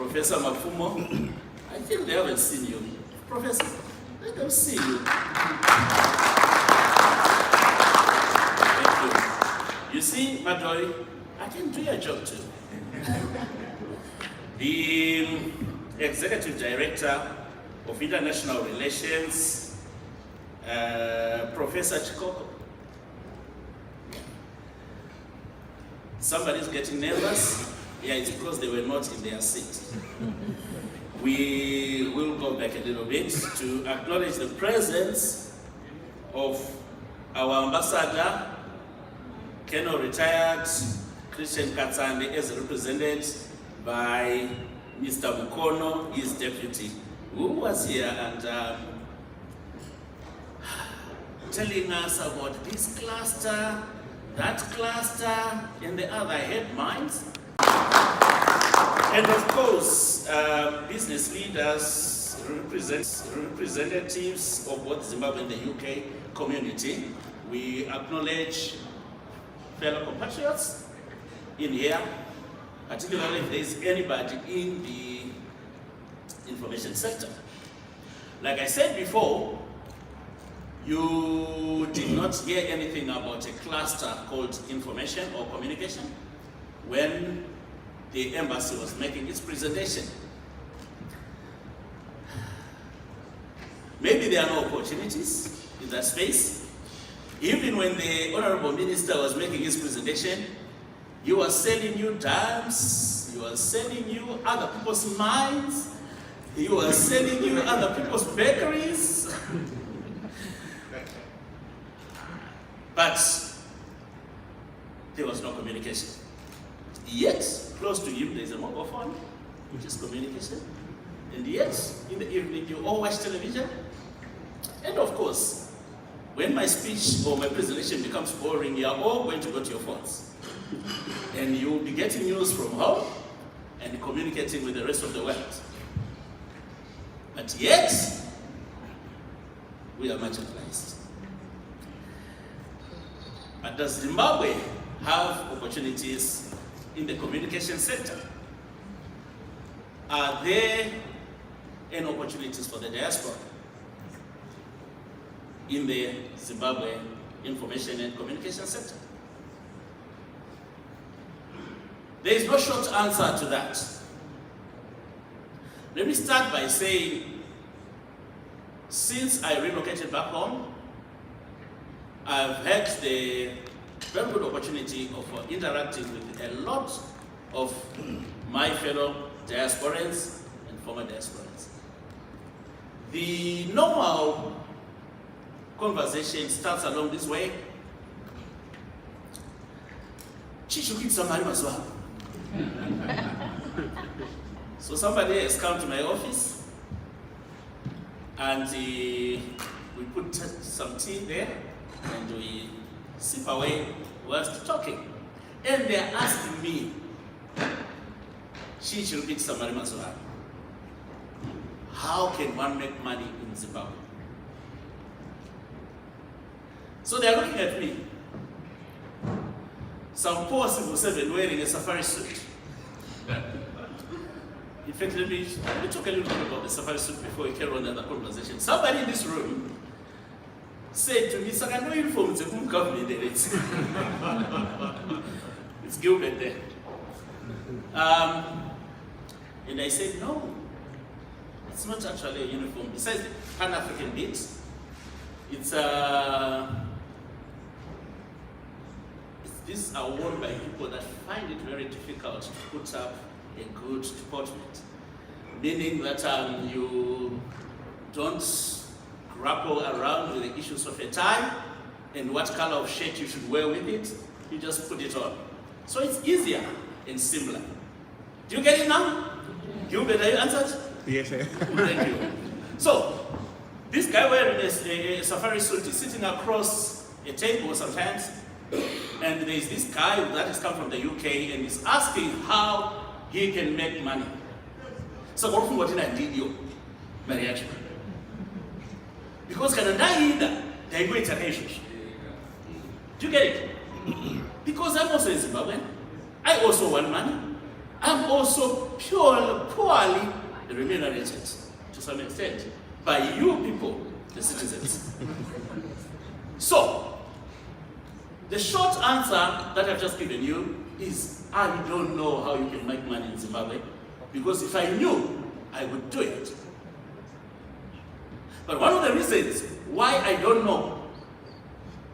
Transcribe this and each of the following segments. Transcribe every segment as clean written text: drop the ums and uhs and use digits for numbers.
Professor Mafumo. I think they haven't seen you. Professor, let them see you. Thank you. You see, Madori, I can do your job too. The Executive Director of International Relations, Professor Chikoko. Somebody's getting nervous. Yeah, it's because they were not in their seat. We will go back a little bit to acknowledge the presence of our ambassador, Colonel Retired Christian Katsande, as represented by Mr. Mukono, his deputy, who was here and telling us about this cluster, that cluster, and the other headmines. And of course, business leaders, representatives of both Zimbabwe and the UK community. We acknowledge fellow compatriots in here, particularly if there is anybody in the information sector. Like I said before, you did not hear anything about a cluster called information or communication when the embassy was making its presentation. Maybe there are no opportunities in that space. Even when the Honorable Minister was making his presentation, he was selling you dams, he was selling you other people's mines, he was selling you other people's bakeries. But there was no communication. Yet, close to him, there's a mobile phone, which is communication. And yet, in the evening, you all watch television. And of course, when my speech or my presentation becomes boring, you are all going to go to your phones. And you will be getting news from home and communicating with the rest of the world. But yet, we are marginalized. But does Zimbabwe have opportunities in the communication sector? Are there any opportunities for the diaspora in the Zimbabwe information and communication sector? There is no short answer to that. Let me start by saying, since I relocated back home, I've had the very good opportunity of interacting with a lot of my fellow diasporans and former diasporans. The normal conversation starts along this way. So somebody has come to my office and we put some tea there and we sip away whilst talking. And they're asking me, how can one make money in Zimbabwe? So they're looking at me. Some poor civil servant wearing a safari suit. In fact, let me talk a little bit about the safari suit before we carry on another conversation. Somebody in this room said to me, "Saka no uniform, it's a home government." It's Gilbert there. And I said, no, it's not actually a uniform. Besides the Pan-African bit, these are worn by people that find it very difficult to put up a good deportment. Meaning that you don't grapple around with the issues of a tie and what color of shirt you should wear with it. You just put it on. So it's easier and simpler. Do you get it now? Gilbert, are you answered? Yes, sir. Thank you. So, this guy wearing a safari suit is sitting across a table sometimes, and there's this guy that has come from the UK and is asking how he can make money. So, what did I do? My reaction. Because they go international. Do you get it? Because I'm also in Zimbabwe. I also want money. I'm also poorly remunerated to some extent by you people, the citizens. So, the short answer that I've just given you is I don't know how you can make money in Zimbabwe, because if I knew, I would do it. But one of the reasons why I don't know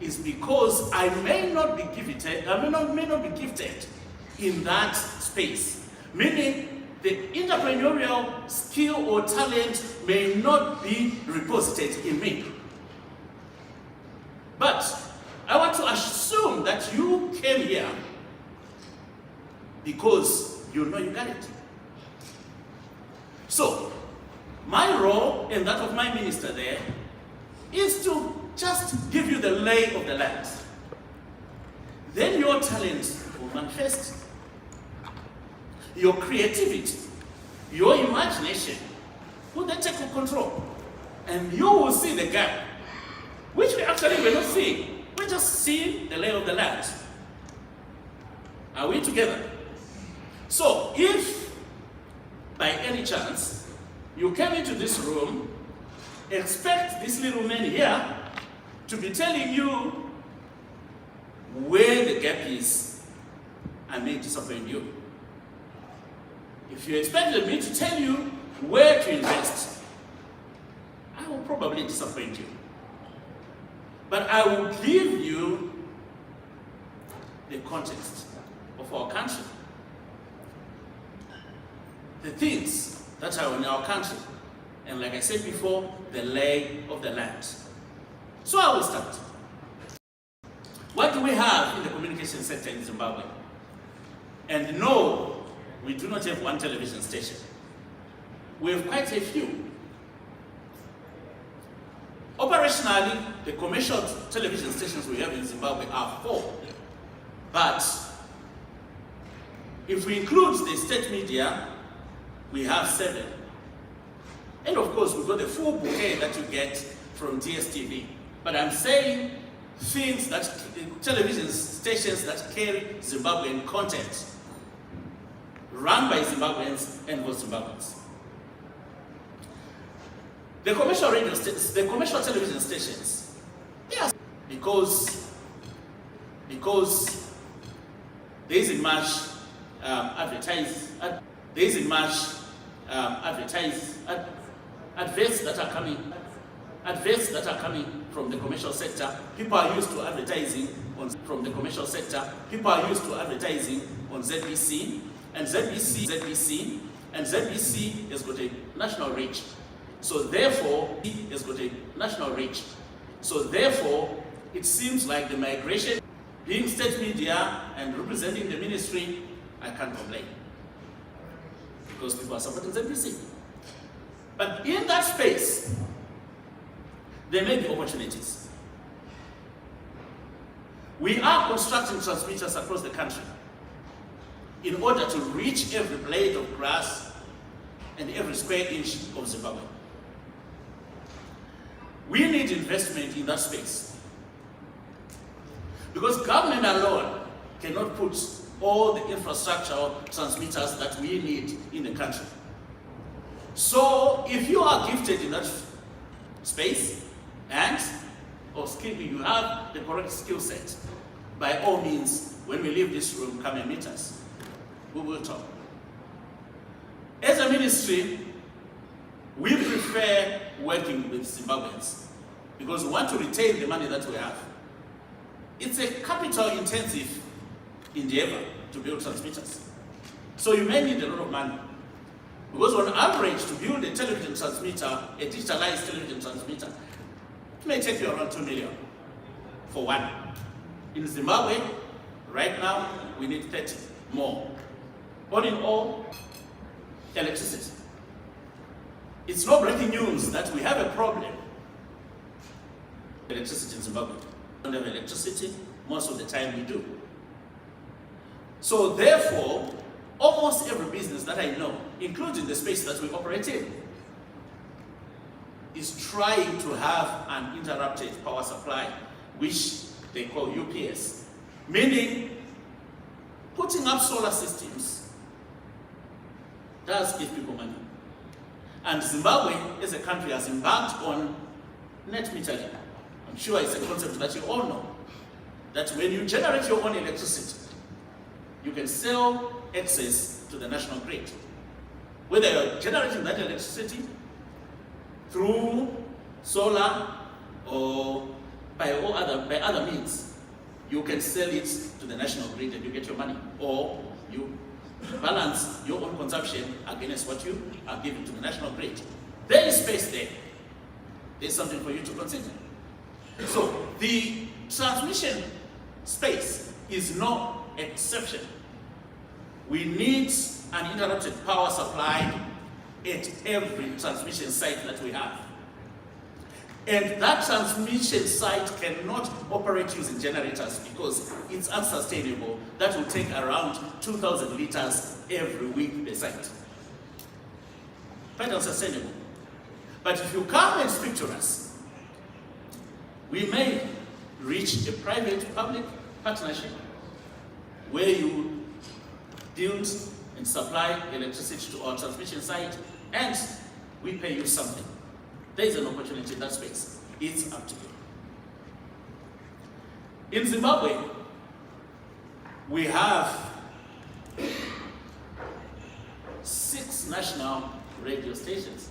is because I may not be gifted, may not be gifted in that space. Meaning the entrepreneurial skill or talent may not be reposited in me. But I want to assume that you came here because you know you got it. So, my role and that of my minister there is to just give you the lay of the land. Then your talent will manifest. Your creativity, your imagination will then take control. And you will see the gap, which we actually will not see. We just see the lay of the land. Are we together? So, if by any chance you came into this room, expect this little man here to be telling you where the gap is, I may disappoint you. If you expected me to tell you where to invest, I will probably disappoint you. But I will give you the context of our country, the things that are in our country, and like I said before, the lay of the land. So I will start. What do we have in the communication sector in Zimbabwe? And no, we do not have one television station. We have quite a few. Operationally, the commercial television stations we have in Zimbabwe are 4. But if we include the state media, we have 7. And of course, we've got the full bouquet that you get from DSTV. But I'm saying things that, television stations that carry Zimbabwean content, run by Zimbabweans and for Zimbabweans. The commercial radio stations, the commercial television stations, yes, because there isn't much adverts that are coming from the commercial sector. People are used to advertising from the commercial sector. People are used to advertising on ZBC, and ZBC has got a national reach. So therefore, it has got a national reach. So therefore, it seems like the migration, being state media and representing the ministry, I can't complain, because people are supporting ZBC. But in that space, there may be opportunities. We are constructing transmitters across the country in order to reach every blade of grass and every square inch of Zimbabwe. We need investment in that space, because government alone cannot put all the infrastructural transmitters that we need in the country. So if you are gifted in that space or skill, you have the correct skill set, by all means, when we leave this room, come and meet us. We will talk. As a ministry, we prefer working with Zimbabweans because we want to retain the money that we have. It's a capital-intensive endeavor to build transmitters. So you may need a lot of money. Because on average, to build a television transmitter, a digitalized television transmitter, it may take you around 2 million for one. In Zimbabwe, right now, we need 30 more. All in all, electricity. It's no breaking news that we have a problem. Electricity in Zimbabwe. We don't have electricity, most of the time we do. So therefore, almost every business that I know, including the space that we operate in, is trying to have an uninterrupted power supply, which they call UPS, meaning putting up solar systems does give people money. And Zimbabwe, as a country, has embarked on net metering. I'm sure it's a concept that you all know. That when you generate your own electricity, you can sell excess to the national grid. Whether you're generating that electricity through solar or by other means, you can sell it to the national grid and you get your money. Or you balance your own consumption against what you are giving to the national grid. There is space there. There's something for you to consider. So the transmission space is no exception. We need an uninterrupted power supply at every transmission site that we have. And that transmission site cannot operate using generators because it's unsustainable. That will take around 2,000 liters every week per site. Quite unsustainable. But if you come and speak to us, we may reach a private-public partnership where you build and supply electricity to our transmission site and we pay you something. There is an opportunity in that space. It's up to you. In Zimbabwe, we have 6 national radio stations.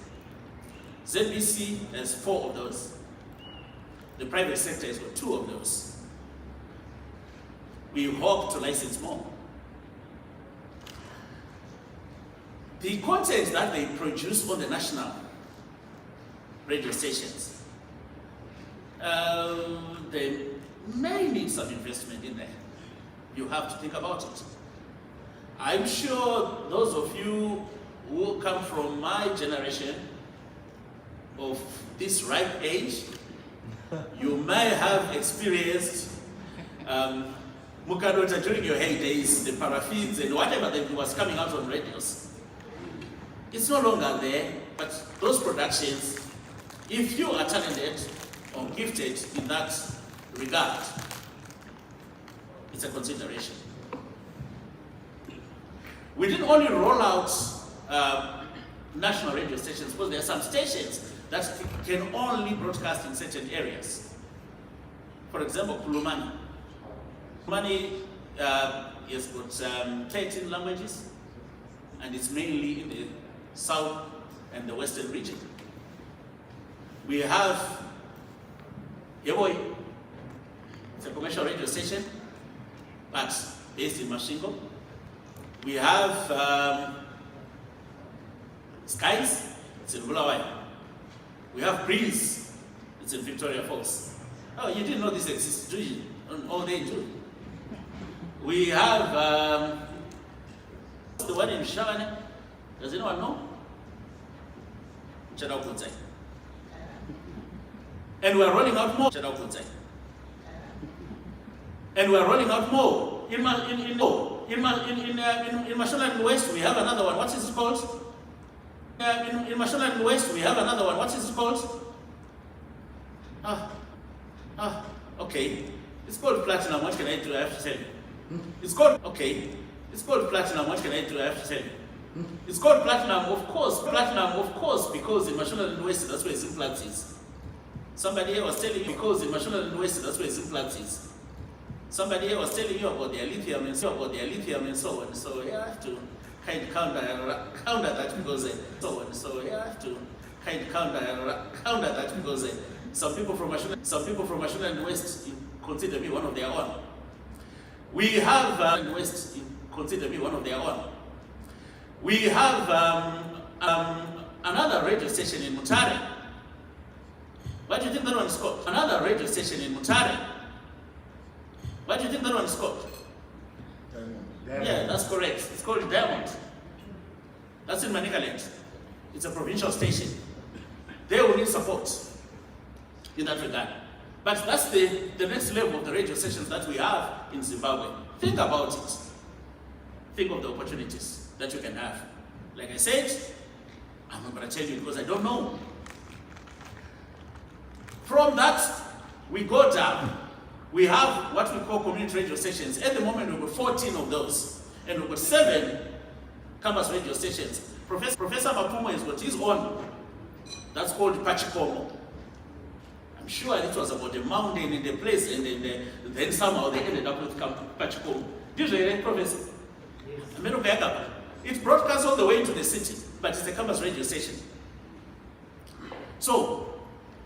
ZBC has 4 of those. The private sector has got 2 of those. We hope to license more. The content that they produce on the national radio stations, they may need some investment in there. You have to think about it. I'm sure those of you who come from my generation of this ripe age, you may have experienced Mukadota during your heydays, the paraffins and whatever that was coming out on radios. It's no longer there, but those productions, if you are talented or gifted in that regard, it's a consideration. We didn't only roll out national radio stations, because there are some stations that can only broadcast in certain areas. For example, Kulumani. Kulumani has got 13 languages, and it's mainly in the south and the western region. We have Yeboy, it's a commercial radio station, but based in Mashingo. We have Skies, it's in Bulawayo. We have Breeze, it's in Victoria Falls. Oh, you didn't know this exists, do you? All day, too. We have the one in Shagane. Does anyone know? Chadaukunzai. And we're rolling out more. Chadaukunzai. And we're rolling out more. In Mashonaland West, we have another one. What is it called? In Mashonaland West, we have another one. What is it called? Okay. It's called Platinum. What can I do? I have to tell you. It's called, okay. It's called Platinum. What can I do? I have to tell you. It's called Platinum, of course. Platinum, of course, because in Mashonaland West, that's where Zimplant is. Somebody here was telling you, because in Mashonaland West, that's where Zimplant is. Somebody here was telling you about their lithium and so on. So you have to kind of counter that because So you have to kind of counter that because some people from Mashonaland West consider me one of their own. We have West consider me one of their own. We have another radio station in Mutare. What do you think that one is called? Another radio station in Mutare. What do you think that one is called? Diamond. Yeah, that's correct. It's called Diamond. That's in Manicaland. It's a provincial station. They will need support in that regard. But that's the next level of the radio stations that we have in Zimbabwe. Think about it. Think of the opportunities that you can have. Like I said, I'm not going to tell you because I don't know. From that, we go down. We have what we call community radio stations. At the moment, we've got 14 of those. And we've got 7 campus radio stations. Professor Mapumo has got his own. That's called Pachikomo. I'm sure it was about a mountain in the place, and then somehow they ended up with Pachikomo. Did you hear, Professor? Yes. It broadcasts all the way into the city, but it's a campus radio station. So,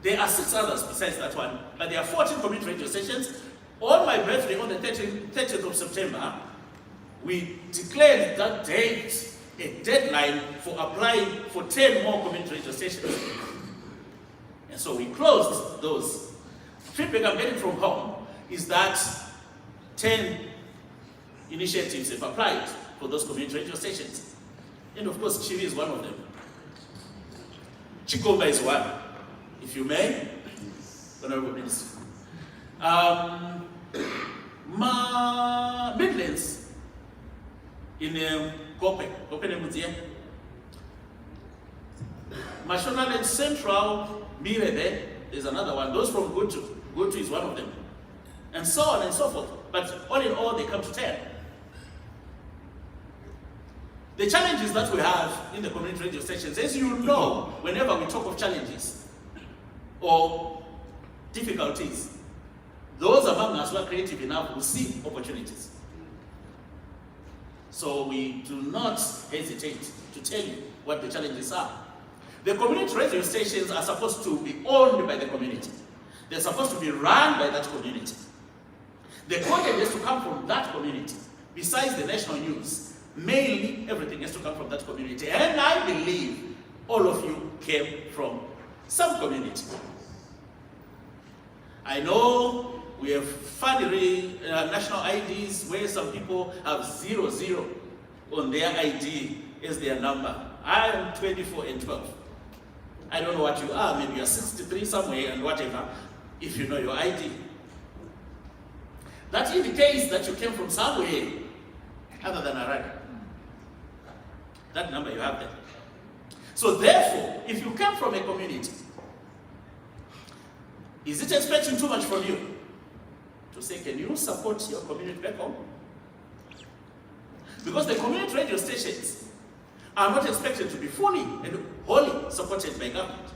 there are 6 others besides that one, but there are 14 community radio stations. On my birthday, on the 30th of September, we declared that date a deadline for applying for 10 more community radio stations. And so we closed those. Feedback I'm getting from home is that 10 initiatives have applied for those community radio stations. And of course, Chivi is one of them. Chikomba is one, if you may, Honorable Minister. Midlands in Kope Mutia. Mashonaland Central, Mirebe, there's another one. Those from Gutu is one of them. And so on and so forth. But all in all, they come to 10. The challenges that we have in the community radio stations, as you know, whenever we talk of challenges or difficulties, those among us who are creative enough will see opportunities. So we do not hesitate to tell you what the challenges are. The community radio stations are supposed to be owned by the community. They're supposed to be run by that community. The content has to come from that community. Besides the national news, mainly everything has to come from that community. And I believe all of you came from some community. I know we have funny national IDs where some people have 00 on their ID as their number. I am 24 and 12. I don't know what you are, maybe you're 63 somewhere and whatever, if you know your ID. That indicates that you came from somewhere other than Arad. That number you have there. So therefore, if you come from a community, is it expecting too much from you? To say, can you support your community back home? Because the community radio stations are not expected to be fully and wholly supported by government.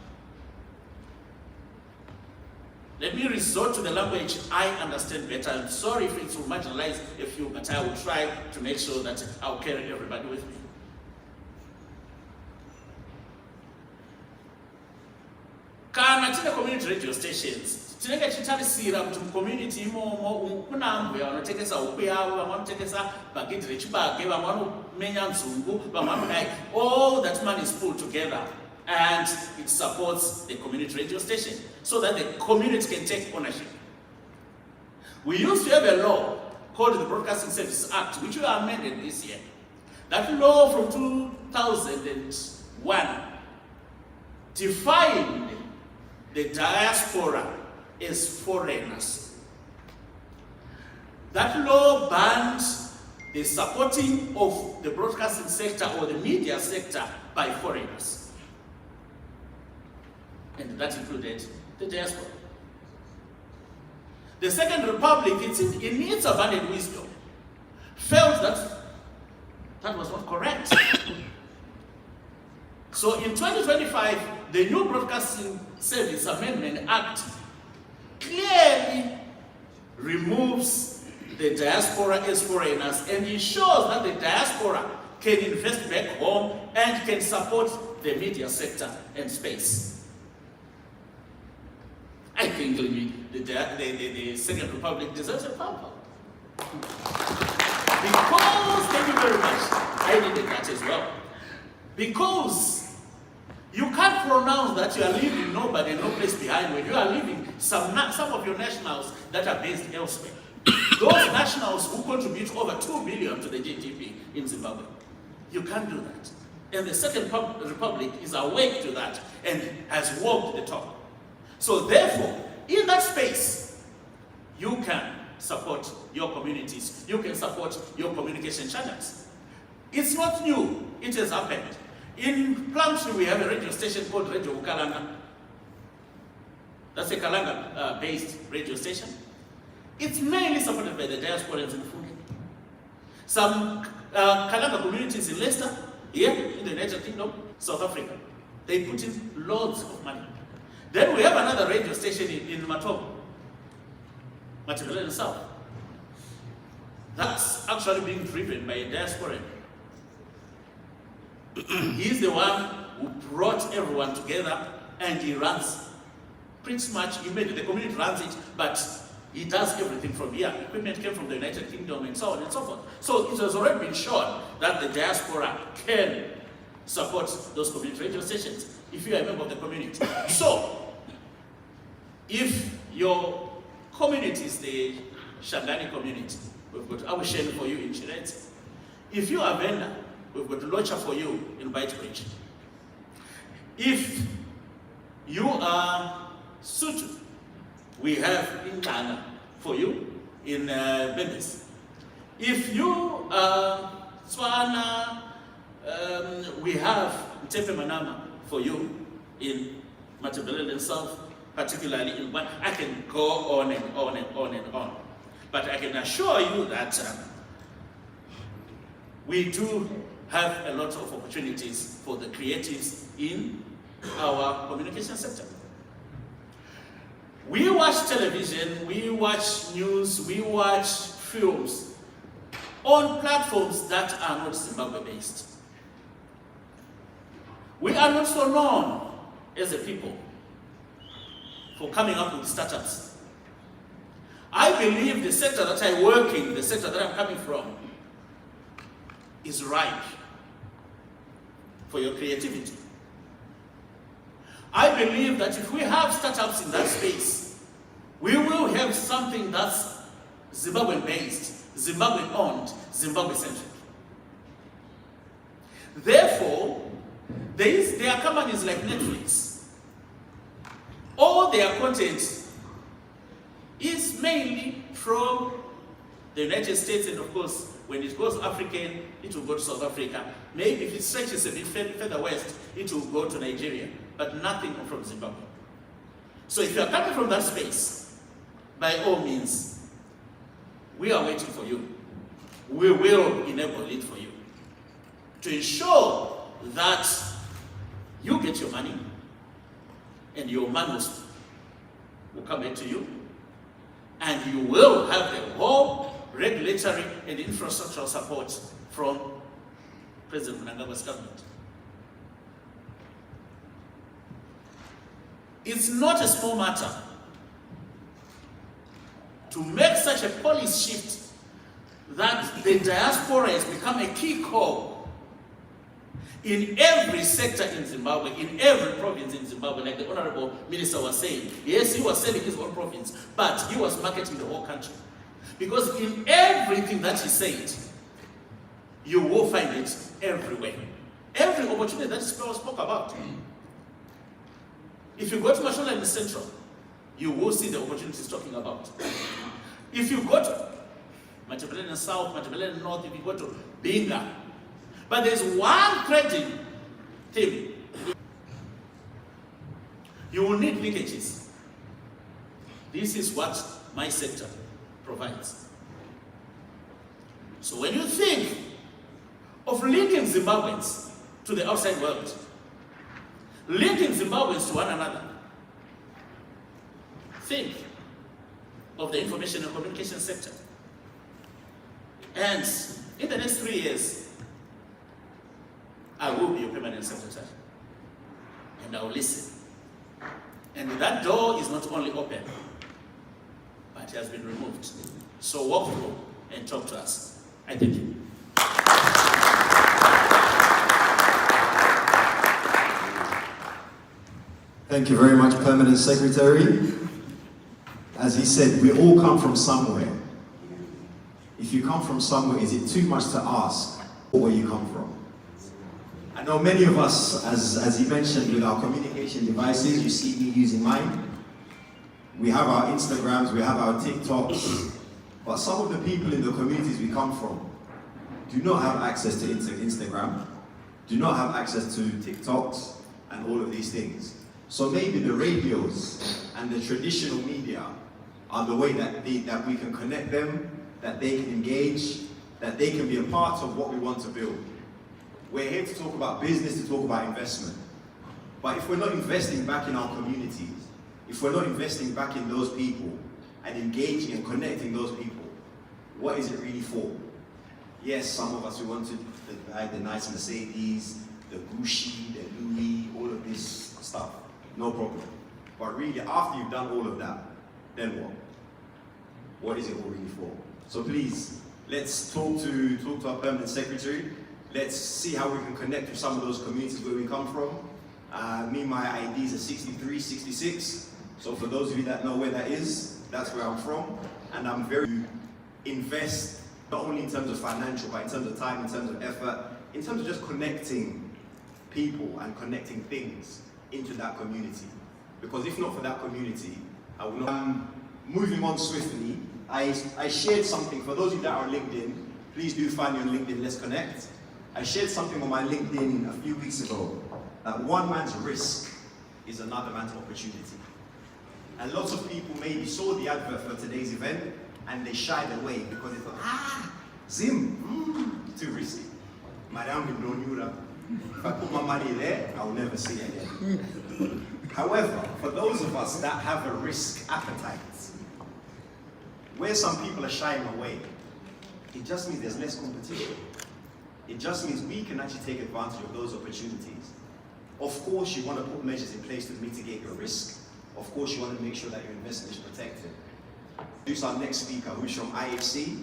Let me resort to the language I understand better. I'm sorry if it's to marginalize a few, but I will try to make sure that I'll carry everybody with me. Kana tina community radio stations, tinenge chitarisira kuti community imomo kunamwe vanotekesa huku yavo, vamwe vanotekesa bhagidhi rechibage, vamwe vanomenya nzungu, vamwe vanodai. All that money is pulled together and it supports the community radio station so that the community can take ownership. We used to have a law called the Broadcasting Services Act, which we amended this year. That law from 2001 defined the diaspora as foreigners. That law banned the supporting of the broadcasting sector or the media sector by foreigners. And that included the diaspora. The Second Republic, in its abundant wisdom, felt that that was not correct. So in 2025, the new Broadcasting Service Amendment Act clearly removes the diaspora as foreigners and ensures that the diaspora can invest back home and can support the media sector and space. I think the Second Republic deserves a pamper. Because, thank you very much, I needed that as well. Because you can't pronounce that you are leaving nobody, no place behind when you are leaving some of your nationals that are based elsewhere. Those nationals who contribute over 2 billion to the GDP in Zimbabwe. You can't do that. And the Second Republic is awake to that and has walked the talk. So therefore, in that space, you can support your communities. You can support your communication channels. It's not new. It has happened. In Plumtree, we have a radio station called Radio Ukalanga. That's a Kalanga-based radio station. It's mainly supported by the diasporans in Fuge. Some Kalanga communities in Leicester here in the United Kingdom, South Africa. They put in loads of money. Then we have another radio station in Matobo, Matabeleland South. That's actually being driven by a diaspora. He's the one who brought everyone together, and he runs pretty much, the community runs it, but he does everything from here. Equipment came from the United Kingdom and so on and so forth. So it has already been shown that the diaspora can support those community radio stations if you are a member of the community. So, if your community is the Shangani community, we've got Awusheni for you in Chirete. If you are a vendor, we've got Locha for you in Beitbridge. If you are Sutu, we have Ingana for you in Bembes. If you are Tswana, we have Tepe Manama for you in Matabeleland South, particularly in one. I can go on and on and on and on. But I can assure you that we do have a lot of opportunities for the creatives in our communication sector. We watch television, we watch news, we watch films on platforms that are not Zimbabwe-based. We are not so known as a people for coming up with startups. I believe the sector that I work in, the sector that I'm coming from, is ripe for your creativity. I believe that if we have startups in that space, we will have something that's Zimbabwe-based, Zimbabwe-owned, Zimbabwe-centric. Therefore, there are companies like Netflix. All their content is mainly from the United States, and of course, when it goes African, it will go to South Africa. Maybe if it stretches a bit further west, it will go to Nigeria, but nothing from Zimbabwe. So if you are coming from that space, by all means, we are waiting for you. We will enable it for you to ensure that you get your money and your money will come back to you, and you will have the whole regulatory and infrastructural support from President Mnangagwa's government. It's not a small matter to make such a policy shift that the diaspora has become a key core in every sector in Zimbabwe, in every province in Zimbabwe, like the Honorable Minister was saying. Yes, he was selling his own province, but he was marketing the whole country. Because in everything that he said, you will find it everywhere. Every opportunity that he spoke about. If you go to Mashonaland Central, you will see the opportunities he's talking about. If you go to Matabeleland South, Matabeleland North, if you go to Binga, but there's one credit thing. You will need linkages. This is what my sector provides. So when you think of linking Zimbabweans to the outside world, linking Zimbabweans to one another, think of the information and communication sector. And in the next 3 years, I will be your permanent secretary, and I will listen. And that door is not only open, but it has been removed. So walk through and talk to us. I thank you. Thank you very much, Permanent Secretary. As he said, we all come from somewhere. If you come from somewhere, is it too much to ask where you come from? I know many of us, as he mentioned, with our communication devices, you see me using mine. We have our Instagrams, we have our TikToks, but some of the people in the communities we come from do not have access to Instagram, do not have access to TikToks, and all of these things. So maybe the radios and the traditional media are the way that we can connect them, that they can engage, that they can be a part of what we want to build. We're here to talk about business, to talk about investment. But if we're not investing back in our communities, if we're not investing back in those people and engaging and connecting those people, what is it really for? Yes, some of us, we want to buy the nice Mercedes, the Gucci, the Louis, all of this stuff. No problem. But really, after you've done all of that, then what? What is it all really for? So please, let's talk to our permanent secretary. Let's see how we can connect with some of those communities where we come from. Me, my IDs are 63, 66. So for those of you that know where that is, that's where I'm from. And I'm very invest, not only in terms of financial, but in terms of time, in terms of effort, in terms of just connecting people and connecting things into that community. Because if not for that community, I would not. Moving on swiftly, I shared something. For those of you that are on LinkedIn, please do find me on LinkedIn, let's connect. I shared something on my LinkedIn a few weeks ago, that one man's risk is another man's opportunity. And lots of people maybe saw the advert for today's event and they shied away because they thought, Zim, too risky. Madame, if I put my money there, I'll never see it again. However, for those of us that have a risk appetite, where some people are shying away, it just means there's less competition. It just means we can actually take advantage of those opportunities. Of course, you want to put measures in place to mitigate your risk. Of course, you want to make sure that your investment is protected. Introduce our next speaker, who's from IHC.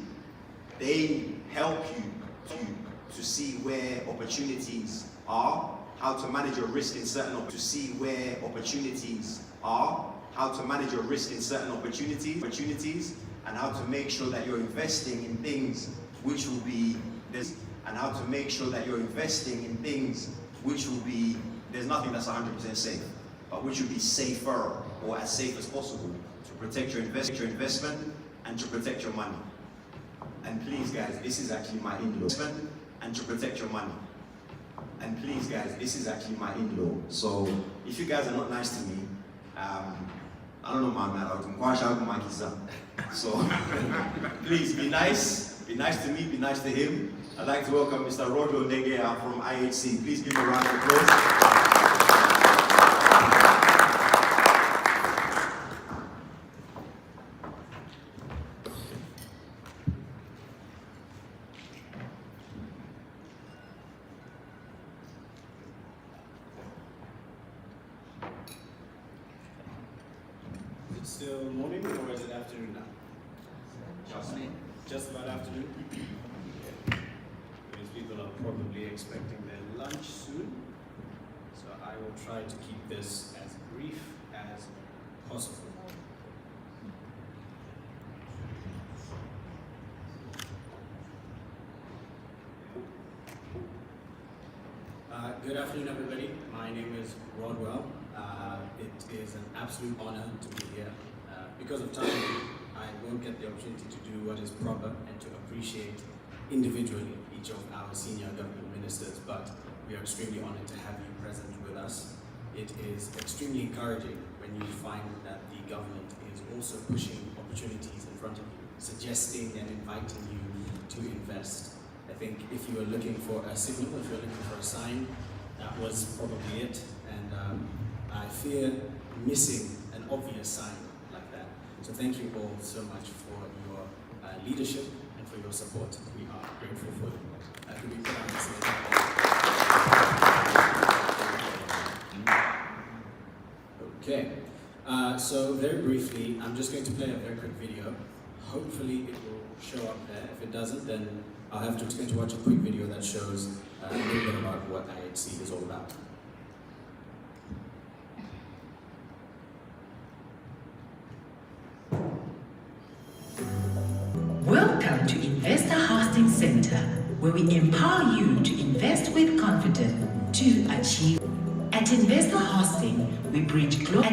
They help you to see where opportunities are, how to manage your risk in certain opportunities, how to manage your risk in certain opportunities, and how to make sure that you're investing in things which will be there's nothing that's 100% safe, but which will be safer or as safe as possible to protect your investment and to protect your money. And please guys, this is actually my in-law. And to protect your money. And please guys, this is actually my in-law. So if you guys are not nice to me, I don't know my man, so please be nice to me, be nice to him. I'd like to welcome Mr. Rodo Negea from IHC. Please give him a round of applause. Still morning or is it afternoon now? Just about afternoon. Because people are probably expecting their lunch soon. So I will try to keep this as brief as possible. Good afternoon, everybody. My name is Rodwell. It is an absolute honor to be here. Because of time, I won't get the opportunity to do what is proper and to appreciate individually each of our senior government ministers, but we are extremely honored to have you present with us. It is extremely encouraging when you find that the government is also pushing opportunities in front of you, suggesting and inviting you to invest. I think if you were looking for a signal, if you're looking for a sign, that was probably it. And I fear missing an obvious sign like that. So thank you all so much for your leadership and for your support. We are grateful for it. Could we put on this? Okay. So very briefly, I'm just going to play a very quick video. Hopefully it will show up there. If it doesn't, then I'll have to watch a quick video that shows a little bit about what IHC is all about. Welcome to Investor Hosting Center, where we empower you to invest with confidence to achieve. At Investor Hosting, we bridge global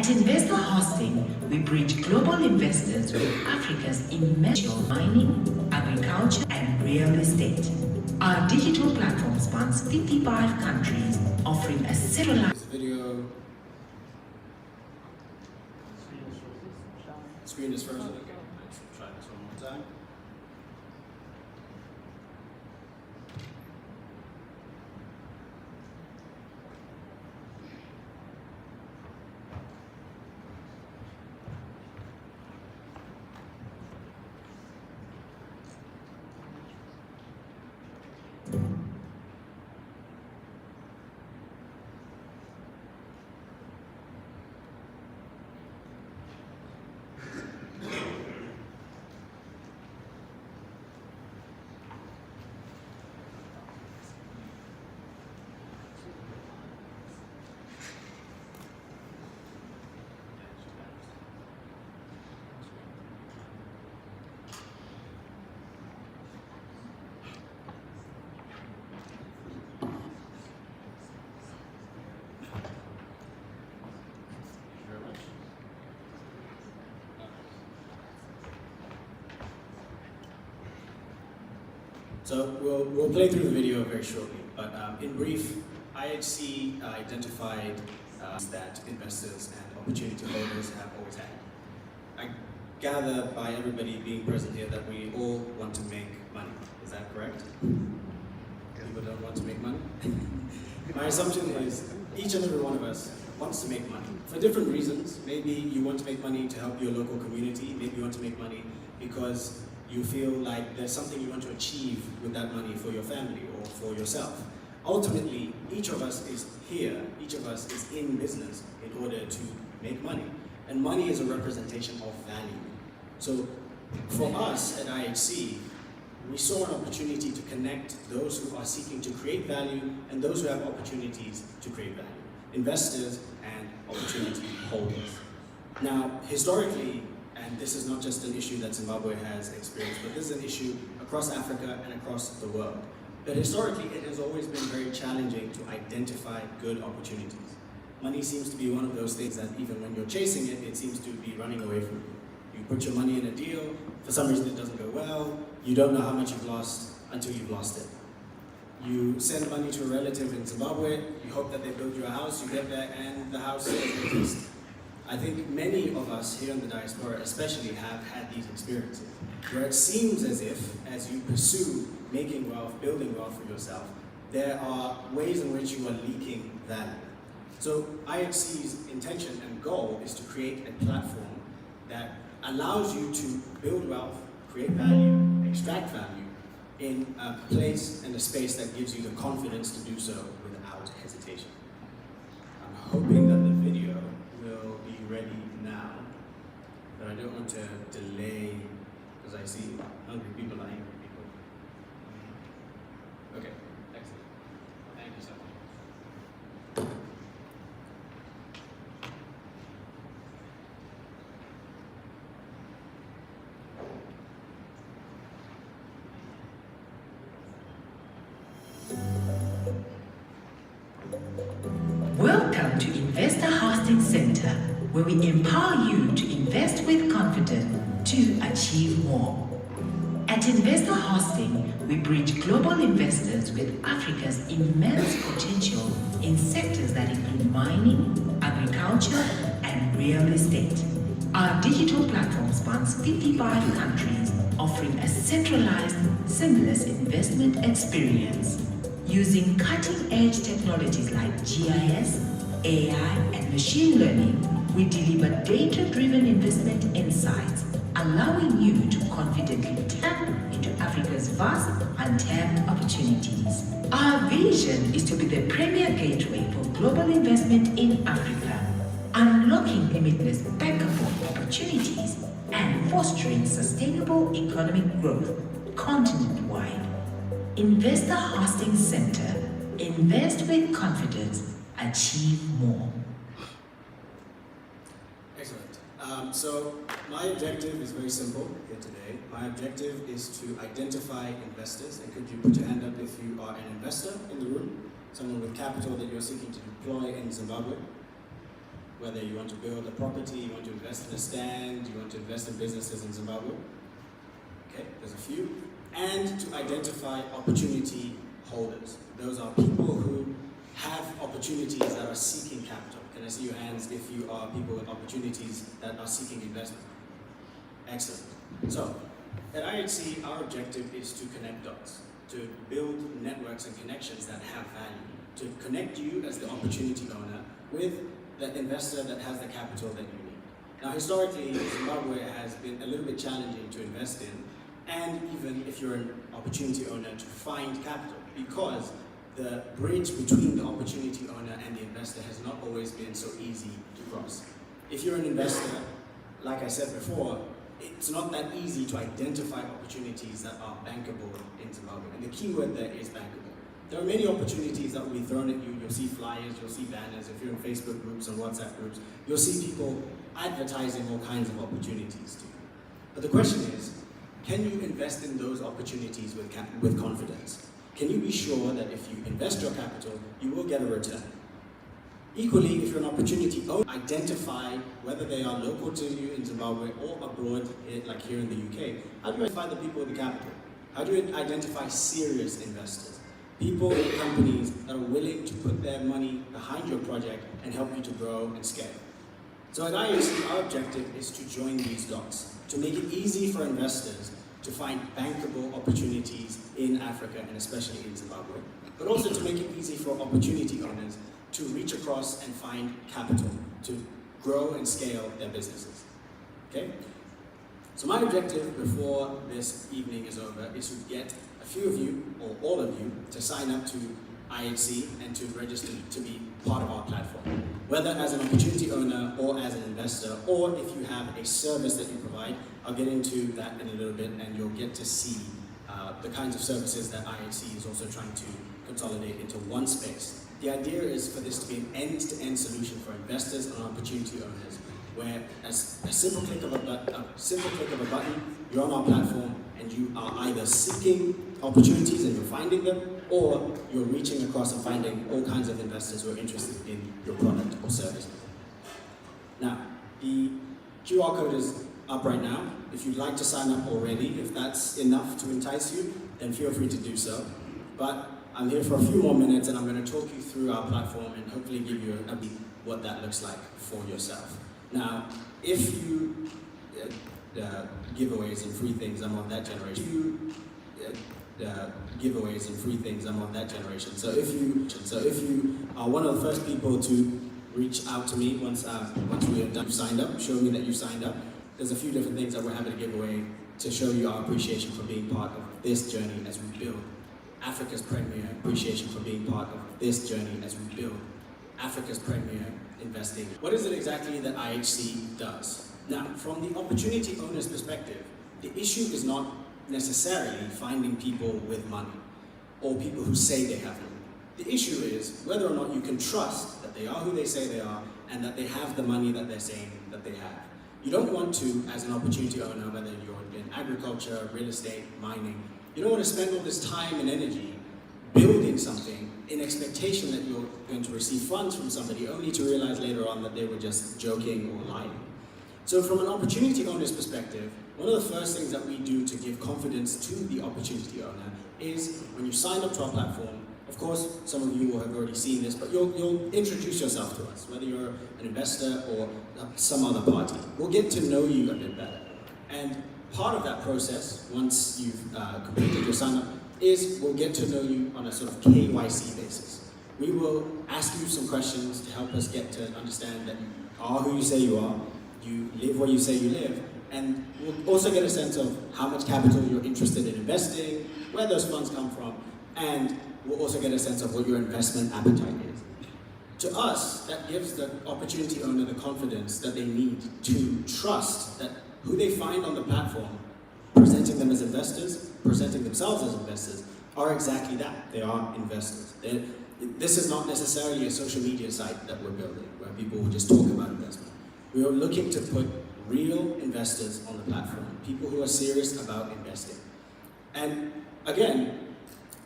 investors with Africa's immense mining, agriculture, and real estate. Our digital platform spans 55 countries, offering a centralized video. Screen is frozen. Okay, let's try this one more time. So we'll play through the video very shortly, but in brief, IHC identified that investors and opportunity holders have always had. I gather by everybody being present here that we all want to make money. Is that correct? People don't want to make money? My assumption is each and every one of us wants to make money for different reasons. Maybe you want to make money to help your local community. Maybe you want to make money because you feel like there's something you want to achieve with that money for your family or for yourself. Ultimately, each of us is here, each of us is in business in order to make money. And money is a representation of value. So for us at IHC, we saw an opportunity to connect those who are seeking to create value and those who have opportunities to create value. Investors and opportunity holders. Now, historically, and this is not just an issue that Zimbabwe has experienced, but this is an issue across Africa and across the world. But historically, it has always been very challenging to identify good opportunities. Money seems to be one of those things that even when you're chasing it, it seems to be running away from you. You put your money in a deal, for some reason it doesn't go well, you don't know how much you've lost until you've lost it. You send money to a relative in Zimbabwe, you hope that they build you a house, you get there and the house doesn't exist. I think many of us here in the diaspora especially have had these experiences, where it seems as if, as you pursue making wealth, building wealth for yourself, there are ways in which you are leaking value. So IHC's intention and goal is to create a platform that allows you to build wealth, create value, extract value in a place and a space that gives you the confidence to do so without hesitation. I'm hoping that the video will be ready now, but I don't want to delay because I see hungry people are angry people. Okay, excellent. Thank you so much. Welcome to Investor Hosting Center, where we empower you to invest with confidence to achieve more. At Investor Hosting, we bridge global investors with Africa's immense potential in sectors that include mining, agriculture, and real estate. Our digital platform spans 55 countries, offering a centralized, seamless investment experience. Using cutting-edge technologies like GIS, AI, and machine learning, we deliver data-driven investment insights, allowing you to confidently tap into Africa's vast untapped opportunities. Our vision is to be the premier gateway for global investment in Africa, unlocking limitless bankable opportunities and fostering sustainable economic growth continent-wide. Investor Hosting Center. Invest with confidence. Achieve more. Excellent. So my objective is very simple here today. My objective is to identify investors. And could you put your hand up if you are an investor in the room? Someone with capital that you're seeking to deploy in Zimbabwe. Whether you want to build a property, you want to invest in a stand, you want to invest in businesses in Zimbabwe. Okay, there's a few. And to identify opportunity holders. Those are people who have opportunities that are seeking capital. Can I see your hands if you are people with opportunities that are seeking investment? Excellent. So, at IHC, our objective is to connect dots, to build networks and connections that have value, to connect you as the opportunity owner with the investor that has the capital that you need. Now, historically, Zimbabwe has been a little bit challenging to invest in, and even if you're an opportunity owner, to find capital, because the bridge between the opportunity owner and the investor has not always been so easy to cross. If you're an investor, like I said before, it's not that easy to identify opportunities that are bankable in Zimbabwe, and the key word there is bankable. There are many opportunities that will be thrown at you. You'll see flyers, you'll see banners. If you're in Facebook groups and WhatsApp groups, you'll see people advertising all kinds of opportunities to you. But the question is, can you invest in those opportunities with confidence? Can you be sure that if you invest your capital, you will get a return? Equally, if you're an opportunity owner, identify whether they are local to you in Zimbabwe or abroad, like here in the UK. How do you identify the people with the capital? How do you identify serious investors? People and companies that are willing to put their money behind your project and help you to grow and scale. So at IAC, our objective is to join these dots, to make it easy for investors to find bankable opportunities in Africa and especially in Zimbabwe, but also to make it easy for opportunity owners to reach across and find capital to grow and scale their businesses. Okay? So my objective before this evening is over is to get a few of you, or all of you, to sign up to IHC and to register to be part of our platform. Whether as an opportunity owner or as an investor, or if you have a service that you provide, I'll get into that in a little bit and you'll get to see the kinds of services that IHC is also trying to consolidate into one space. The idea is for this to be an end-to-end solution for investors and opportunity owners, where as a simple click of a button, you're on our platform and you are either seeking opportunities and you're finding them, or you're reaching across and finding all kinds of investors who are interested in your product or service. Now, the QR code is up right now. If you'd like to sign up already, if that's enough to entice you, then feel free to do so. But I'm here for a few more minutes and I'm going to talk you through our platform and hopefully give you a bit what that looks like for yourself. Now, if you giveaways and free things, I'm of that generation. Giveaways and free things, I'm of that generation. So if you are one of the first people to reach out to me once we have done, signed up, show me that you signed up. There's a few different things that we're happy to give away to show you our appreciation for being part of this journey as we build Africa's premier appreciation for being part of this journey as we build Africa's premier investing. What is it exactly that IHC does? Now, from the opportunity owner's perspective, the issue is not necessarily finding people with money or people who say they have money. The issue is whether or not you can trust that they are who they say they are and that they have the money that they're saying that they have. You don't want to, as an opportunity owner, whether you're in agriculture, real estate, mining, you don't want to spend all this time and energy building something in expectation that you're going to receive funds from somebody only to realize later on that they were just joking or lying. So from an opportunity owner's perspective, one of the first things that we do to give confidence to the opportunity owner is when you sign up to our platform, of course, some of you will have already seen this, but you'll introduce yourself to us, whether you're an investor or some other party. We'll get to know you a bit better. And part of that process, once you've completed your sign-up, is we'll get to know you on a sort of KYC basis. We will ask you some questions to help us get to understand that you are who you say you are, you live where you say you live, and we'll also get a sense of how much capital you're interested in investing, where those funds come from, and we'll also get a sense of what your investment appetite is. To us, that gives the opportunity owner the confidence that they need to trust that who they find on the platform, presenting them as investors, presenting themselves as investors, are exactly that. They are investors. This is not necessarily a social media site that we're building, where people will just talk about investment. We are looking to put real investors on the platform, people who are serious about investing. And again,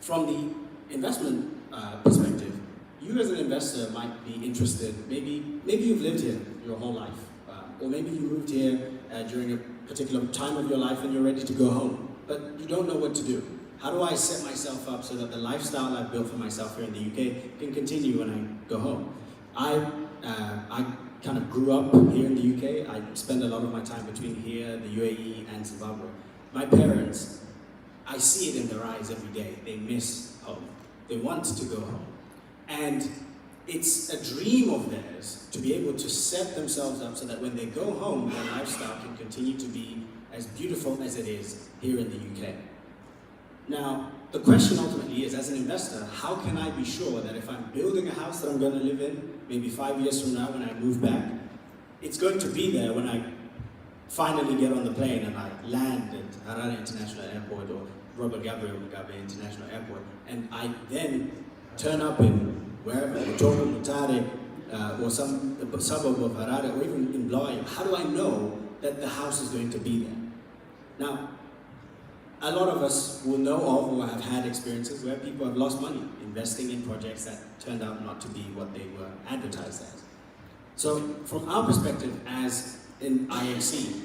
from the investment perspective, you as an investor might be interested, maybe you've lived here your whole life, or maybe you moved here during a particular time of your life and you're ready to go home, but you don't know what to do. How do I set myself up so that the lifestyle I've built for myself here in the UK can continue when I go home? I kind of grew up here in the UK. I spend a lot of my time between here, the UAE, and Zimbabwe. My parents, I see it in their eyes every day. They miss home. They want to go home. And it's a dream of theirs to be able to set themselves up so that when they go home, their lifestyle can continue to be as beautiful as it is here in the UK. Now, the question ultimately is, as an investor, how can I be sure that if I'm building a house that I'm going to live in, maybe 5 years from now when I move back, it's going to be there when I finally get on the plane and I land at Harare International Airport or Robert Gabriel Mugabe International Airport, and I then turn up in wherever, Mutoro, Mutare, or some suburb of Harare, or even in Blawayo. How do I know that the house is going to be there? Now, a lot of us will know of or have had experiences where people have lost money investing in projects that turned out not to be what they were advertised as. So from our perspective as in IAC,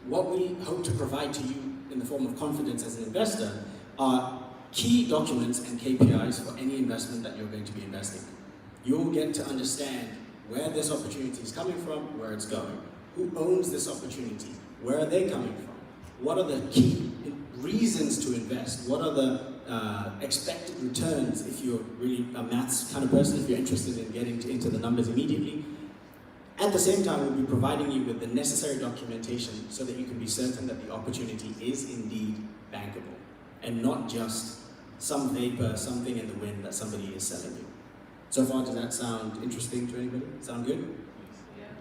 what we hope to provide to you in the form of confidence as an investor are key documents and KPIs for any investment that you're going to be investing in. You'll get to understand where this opportunity is coming from, where it's going, who owns this opportunity, where are they coming from, what are the key reasons to invest, what are the expected returns if you're really a maths kind of person, if you're interested in getting into the numbers immediately. At the same time, we'll be providing you with the necessary documentation so that you can be certain that the opportunity is indeed bankable and not just some vapor, something in the wind that somebody is selling you. So far, does that sound interesting to anybody? Sound good?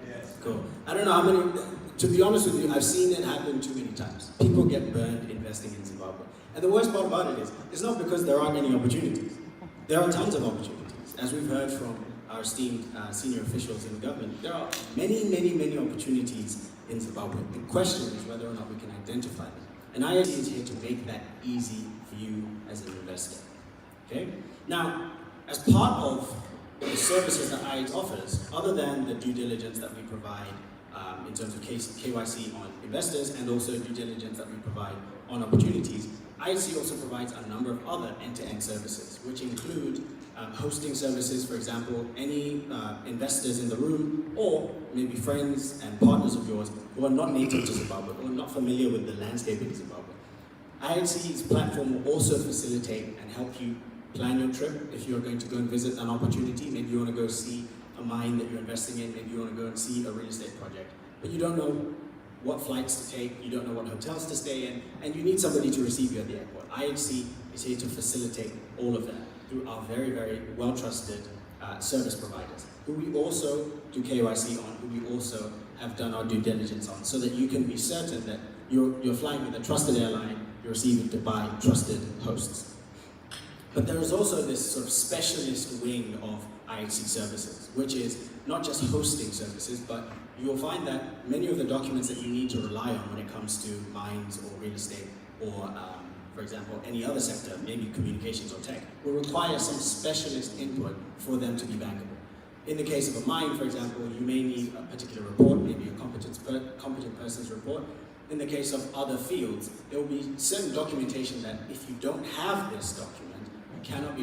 Yes. Cool. I don't know how many, to be honest with you, I've seen it happen too many times. People get burned investing in Zimbabwe. And the worst part about it is, it's not because there aren't any opportunities. There are tons of opportunities. As we've heard from our esteemed senior officials in the government, there are many, many, many opportunities in Zimbabwe. The question is whether or not we can identify them. And IIT is here to make that easy for you as an investor. Okay? Now, as part of the services that IIT offers, other than the due diligence that we provide in terms of KYC on investors and also due diligence that we provide on opportunities, IIT also provides a number of other end-to-end services, which include hosting services, for example, any investors in the room, or maybe friends and partners of yours who are not native to Zimbabwe or not familiar with the landscape in Zimbabwe. IIT's platform will also facilitate and help you plan your trip. If you're going to go and visit an opportunity, maybe you want to go see a mine that you're investing in, maybe you want to go and see a real estate project, but you don't know what flights to take, you don't know what hotels to stay in, and you need somebody to receive you at the airport. IHC is here to facilitate all of that through our very, very well-trusted service providers, who we also do KYC on, who we also have done our due diligence on, so that you can be certain that you're flying with a trusted airline, you're receiving by trusted hosts. But there is also this sort of specialist wing of IHC services, which is not just hosting services, but you'll find that many of the documents that you need to rely on when it comes to mines or real estate or, for example, any other sector, maybe communications or tech, will require some specialist input for them to be bankable. In the case of a mine, for example, you may need a particular report, maybe a competent person's report. In the case of other fields, there will be certain documentation that if you don't have this document, you cannot be